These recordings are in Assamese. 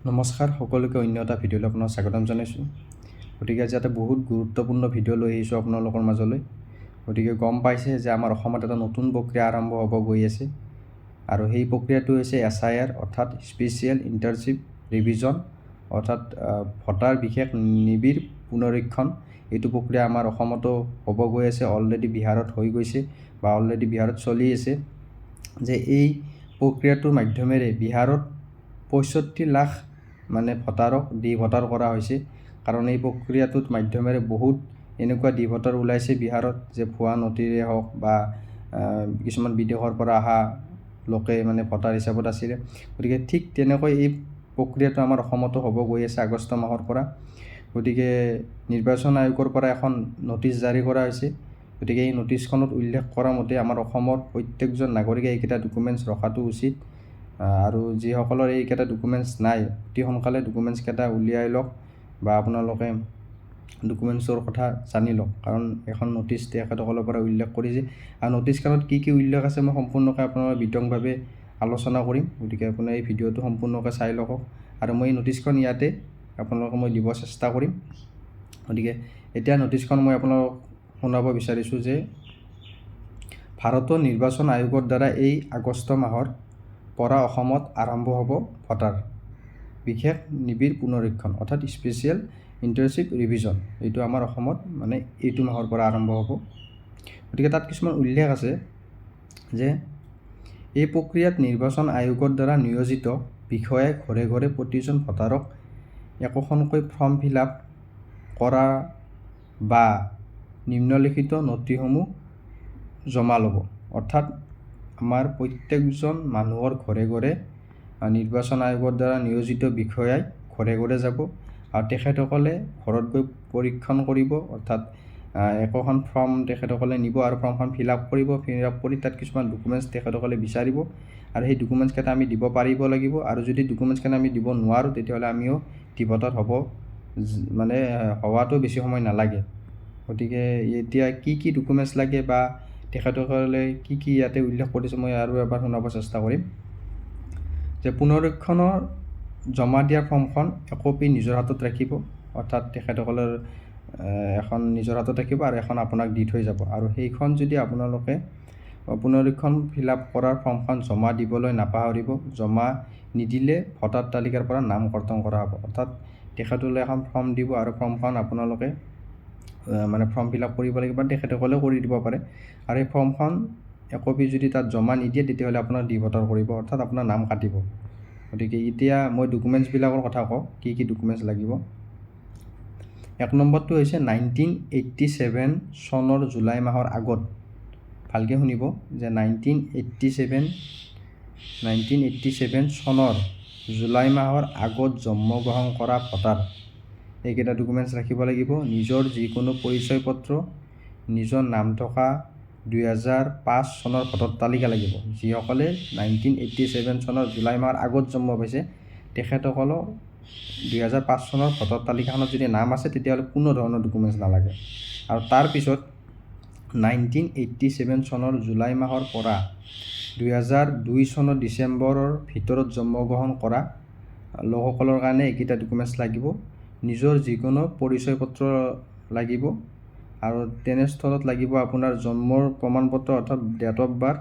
নমস্কাৰ সকলোকে অন্য এটা ভিডিঅ'লৈ আপোনাক স্বাগতম জনাইছোঁ। গতিকে আজি এটা বহুত গুৰুত্বপূৰ্ণ ভিডিঅ' লৈ আহিছোঁ আপোনালোকৰ মাজলৈ। গতিকে গম পাইছে যে আমাৰ অসমত এটা নতুন প্ৰক্ৰিয়া আৰম্ভ হ'ব গৈ আছে আৰু সেই প্ৰক্ৰিয়াটো হৈছে SIR অৰ্থাৎ স্পেচিয়েল ইণ্টাৰ্ণশ্বিপ ৰিভিজন অৰ্থাৎ ভোটাৰ বিশেষ নিবিড় পুনৰীক্ষণ। এইটো প্ৰক্ৰিয়া আমাৰ অসমতো হ'ব গৈ আছে, অলৰেডি বিহাৰত হৈ গৈছে বা অলৰেডি বিহাৰত চলি আছে। যে এই প্ৰক্ৰিয়াটোৰ মাধ্যমেৰে বিহাৰত 65 লাখ ভোটাৰক ডি ভোটাৰ কৰা হৈছে। কাৰণ এই প্ৰক্ৰিয়াটোত মাধ্যমেৰে বহুত এনেকুৱা ডি ভোটাৰ ওলাইছে বিহাৰত যে ভুৱা নথিৰে হওক বা কিছুমান বিদেশৰ পৰা অহা লোকে ভোটাৰ হিচাপত আছিলে। গতিকে ঠিক তেনেকৈ এই প্ৰক্ৰিয়াটো আমাৰ অসমতো হ'ব গৈ আছে আগষ্ট মাহৰ পৰা। গতিকে নিৰ্বাচন আয়োগৰ পৰা এখন নটিচ জাৰি কৰা হৈছে। গতিকে এই নটিচখনত উল্লেখ কৰা মতে আমাৰ অসমৰ প্ৰত্যেকজন নাগৰিকে এইকেইটা ডকুমেণ্টছ ৰখাটো উচিত আৰু যিসকলৰ এইকেইটা ডকুমেণ্টছ নাই অতি সোনকালে ডকুমেণ্টছকেইটা উলিয়াই লওক বা আপোনালোকে ডকুমেণ্টছৰ কথা জানি লওক। কাৰণ এখন নটিচ তেখেতসকলৰ পৰা উল্লেখ কৰিছে আৰু নটিচখনত কি কি উল্লেখ আছে মই সম্পূৰ্ণকৈ আপোনালোকৰ বিতংভাৱে আলোচনা কৰিম। গতিকে আপোনাৰ এই ভিডিঅ'টো সম্পূৰ্ণকৈ চাই লওক আৰু মই এই নটিচখন ইয়াতে আপোনালোকক মই দিব চেষ্টা কৰিম। গতিকে এতিয়া নটিচখন মই আপোনালোকক শুনাব বিচাৰিছোঁ যে ভাৰতৰ নিৰ্বাচন আয়োগৰ দ্বাৰা এই আগষ্ট মাহৰ পৰা অসমত আৰম্ভ হ'ব ভোটাৰ বিশেষ নিবিড় পুনৰীক্ষণ অৰ্থাৎ স্পেচিয়েল ইণ্টাৰ্ণশ্বিপ ৰিভিজন। এইটো আমাৰ অসমত এইটো মাহৰ পৰা আৰম্ভ হ'ব। গতিকে তাত কিছুমান উল্লেখ আছে যে এই প্ৰক্ৰিয়াত নিৰ্বাচন আয়োগৰ দ্বাৰা নিয়োজিত বিষয়াই ঘৰে ঘৰে প্ৰতিজন ভোটাৰক একোখনকৈ ফৰ্ম ফিল আপ কৰা বা নিম্নলিখিত নথিসমূহ জমা ল'ব। অৰ্থাৎ আমাৰ প্ৰত্যেকজন মানুহৰ ঘৰে ঘৰে নিৰ্বাচন আয়োগৰ দ্বাৰা নিয়োজিত বিষয়াই ঘৰে ঘৰে যাব আৰু তেখেতসকলে ঘৰত গৈ পৰীক্ষণ কৰিব। অৰ্থাৎ একোখন ফৰ্ম তেখেতসকলে নিব আৰু ফৰ্মখন ফিল আপ কৰিব। ফিল আপ কৰি তাত কিছুমান ডকুমেণ্টছ তেখেতসকলে বিচাৰিব আৰু সেই ডকুমেণ্টছকেইটা আমি দিব পাৰিব লাগিব। আৰু যদি ডকুমেণ্টছকেইটা আমি দিব নোৱাৰোঁ তেতিয়াহ'লে আমিও ডি ভোটাৰ হোৱাটো বেছি সময় নালাগে। গতিকে এতিয়া কি কি ডকুমেণ্টছ লাগে বা তেখেতসকলে কি কি ইয়াতে উল্লেখ কৰিছে মই আৰু এবাৰ শুনাব চেষ্টা কৰিম। যে পুনৰীক্ষণৰ জমা দিয়া ফৰ্মখন একপি নিজৰ হাতত ৰাখিব। অৰ্থাৎ তেখেতসকলৰ এখন নিজৰ হাতত ৰাখিব আৰু এখন আপোনাক দি থৈ যাব। আৰু সেইখন যদি আপোনালোকে পুনৰীক্ষণ ফিল আপ কৰাৰ ফৰ্মখন জমা দিবলৈ নাপাহৰিব। জমা নিদিলে ভোটাৰ তালিকাৰ পৰা নাম কৰ্তন কৰা হ'ব। অৰ্থাৎ তেখেতসকলে এখন ফৰ্ম দিব আৰু ফৰ্মখন আপোনালোকে ফৰ্ম ফিল আপ কৰিব লাগিব বা তেখেতসকলেও কৰি দিব পাৰে। আৰু এই ফৰ্মখন একপি যদি তাত জমা নিদিয়ে তেতিয়াহ'লে আপোনাৰ ডি ভোটাৰ কৰিব, অৰ্থাৎ আপোনাৰ নাম কাটিব। গতিকে এতিয়া মই ডকুমেণ্টছবিলাকৰ কথা কওঁ কি কি ডকুমেণ্টছ লাগিব। এক নম্বৰটো হৈছে 1987 চনৰ জুলাই মাহৰ আগত, ভালকৈ শুনিব যে 1987 চনৰ জুলাই মাহৰ আগত জন্মগ্ৰহণ কৰা ভোটাৰ এইকেইটা ডকুমেণ্টছ ৰাখিব লাগিব। নিজৰ যিকোনো পৰিচয় পত্ৰ, নিজৰ নাম থকা 2005 চনৰ ভোটাৰ তালিকা লাগিব। যিসকলে 1987 চনৰ জুলাই মাহৰ আগত জন্ম পাইছে তেখেতসকলক 2005 চনৰ ভোটাৰ তালিকাখনত যদি নাম আছে তেতিয়াহ'লে কোনো ধৰণৰ ডকুমেণ্টছ নালাগে। আৰু তাৰপিছত 1987 চনৰ জুলাই মাহৰ পৰা 2002 চনৰ ডিচেম্বৰৰ ভিতৰত জন্মগ্ৰহণ কৰা লোকসকলৰ কাৰণে এইকেইটা ডকুমেণ্টছ লাগিব। নিজৰ যিকোনো পৰিচয় পত্ৰ লাগিব আৰু তেনেস্থলত লাগিব আপোনাৰ জন্মৰ প্ৰমাণপত্ৰ অৰ্থাৎ ডেট অফ বাৰ্থ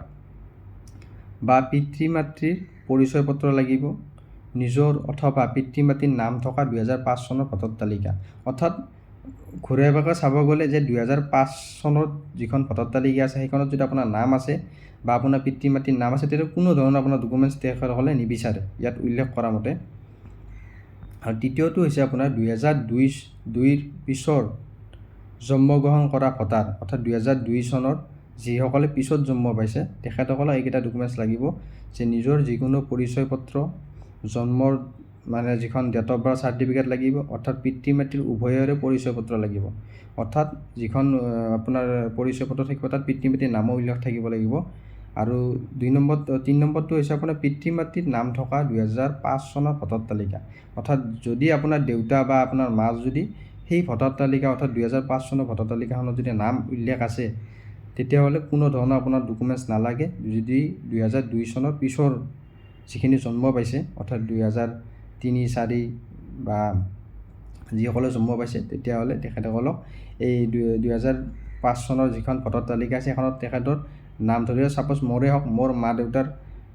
বা পিতৃ মাতৃৰ পৰিচয় পত্ৰ লাগিব। নিজৰ অথবা পিতৃ মাতৃৰ নাম থকা 2005 চনৰ ভোটাৰ তালিকা। অৰ্থাৎ ঘূৰাই পাকে চাব গ'লে যে 2005 চনত যিখন ভোটাৰ তালিকা আছে সেইখনত যদি আপোনাৰ নাম আছে বা আপোনাৰ পিতৃ মাতৃৰ নাম আছে তেতিয়া কোনো ধৰণৰ আপোনাৰ ডকুমেণ্টছ তেখেতসকলে নিবিচাৰে ইয়াত উল্লেখ কৰা মতে। আৰু দ্বিতীয়টো হৈছে আপোনাৰ 2002ৰ পিছৰ জন্মগ্ৰহণ কৰা ভোটাৰ অৰ্থাৎ 2002 চনত যিসকলে পিছত জন্ম পাইছে তেখেতসকলক এইকেইটা ডকুমেণ্টছ লাগিব। যে নিজৰ যিকোনো পৰিচয় পত্ৰ, জন্মৰ যিখন ডেট অফ বাৰ্থ চাৰ্টিফিকেট লাগিব, অৰ্থাৎ পিতৃ মাতৃৰ উভয়ৰে পৰিচয় পত্ৰ লাগিব। অৰ্থাৎ যিখন আপোনাৰ পৰিচয় পত্ৰ থাকিব তাত পিতৃ মাতৃৰ নামো উল্লেখ থাকিব লাগিব। আৰু 3 নম্বৰটো হৈছে আপোনাৰ পিতৃ মাতৃৰ নাম থকা 2005 চনৰ ভোটাৰ তালিকা। অৰ্থাৎ যদি আপোনাৰ দেউতা বা আপোনাৰ মা যদি সেই ভোটাৰ তালিকা অৰ্থাৎ 2005 চনৰ ভোটাৰ তালিকাখনত যদি নাম উল্লেখ আছে তেতিয়াহ'লে কোনো ধৰণৰ আপোনাৰ ডকুমেণ্টছ নালাগে। যদি 2002 চনৰ পিছৰ যিখিনি জন্ম পাইছে অৰ্থাৎ 3, 4 বা যিসকলে জন্ম পাইছে তেতিয়াহ'লে তেখেতসকলক এই 2005 চনৰ যিখন ভোটাৰ তালিকা আছে সেইখনত তেখেতৰ নাম ধৰিও ছাপ'জ মোৰে হওক, মোৰ মা দেউতাৰ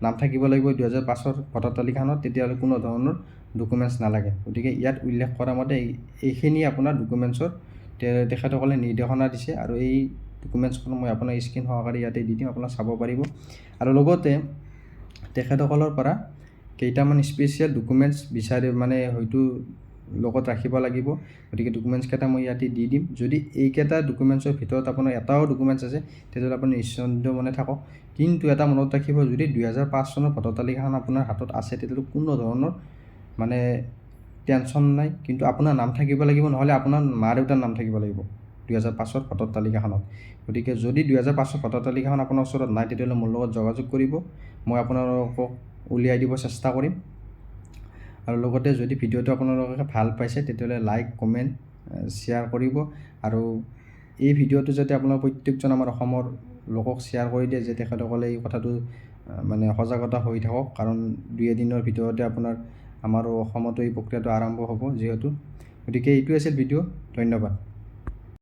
নাম থাকিব লাগিব 2005 ভোটাৰ তালিকাখনত, তেতিয়াহ'লে কোনো ধৰণৰ ডকুমেণ্টছ নালাগে। গতিকে ইয়াত উল্লেখ কৰা মতে এইখিনি আপোনাৰ ডকুমেণ্টছৰ তেখেতসকলে নিৰ্দেশনা দিছে আৰু এই ডকুমেণ্টছখন মই আপোনাৰ স্ক্ৰীন সহকাৰে ইয়াতে দি দিম, আপোনাক চাব পাৰিব। আৰু লগতে তেখেতসকলৰ পৰা কেইটামান স্পেচিয়েল ডকুমেণ্টছ বিচাৰি মানে হয়তো লগত ৰাখিব লাগিব। গতিকে ডকুমেণ্টছকেইটা মই ইয়াতে দি দিম। যদি এইকেইটা ডকুমেণ্টছৰ ভিতৰত আপোনাৰ এটাও ডকুমেণ্টছ আছে তেতিয়াহ'লে আপুনি নিশ্চিন্ত মনে থাকক। কিন্তু এটা মনত ৰাখিব, যদি 2005 চনৰ ভোটাৰ তালিকাখন আপোনাৰ হাতত আছে তেতিয়াহ'লে কোনো ধৰণৰ মানে টেনশ্যন নাই, কিন্তু আপোনাৰ নাম থাকিব লাগিব, নহ'লে আপোনাৰ মা দেউতাৰ নাম থাকিব লাগিব 2005 ভোটাৰ তালিকাখনত। গতিকে যদি 2005 ভোটাৰ তালিকাখন আপোনাৰ ওচৰত নাই তেতিয়াহ'লে মোৰ লগত যোগাযোগ কৰিব, মই আপোনালোকক উলিয়াই দিব চেষ্টা কৰিম। আৰু লগতে যদি ভিডিঅ'টো আপোনালোকে ভাল পাইছে তেতিয়াহ'লে লাইক, কমেণ্ট, শ্বেয়াৰ কৰিব। আৰু এই ভিডিঅ'টো যাতে আপোনাৰ প্ৰত্যেকজন আমাৰ অসমৰ লোকক শ্বেয়াৰ কৰি দিয়ে, যে তেখেতসকলে এই কথাটো মানে সজাগতা হৈ থাকক, কাৰণ 2 এদিনৰ ভিতৰতে আপোনাৰ আমাৰ অসমতো এই প্ৰক্ৰিয়াটো আৰম্ভ হ'ব যিহেতু। গতিকে এইটোৱে আছিল ভিডিঅ', ধন্যবাদ।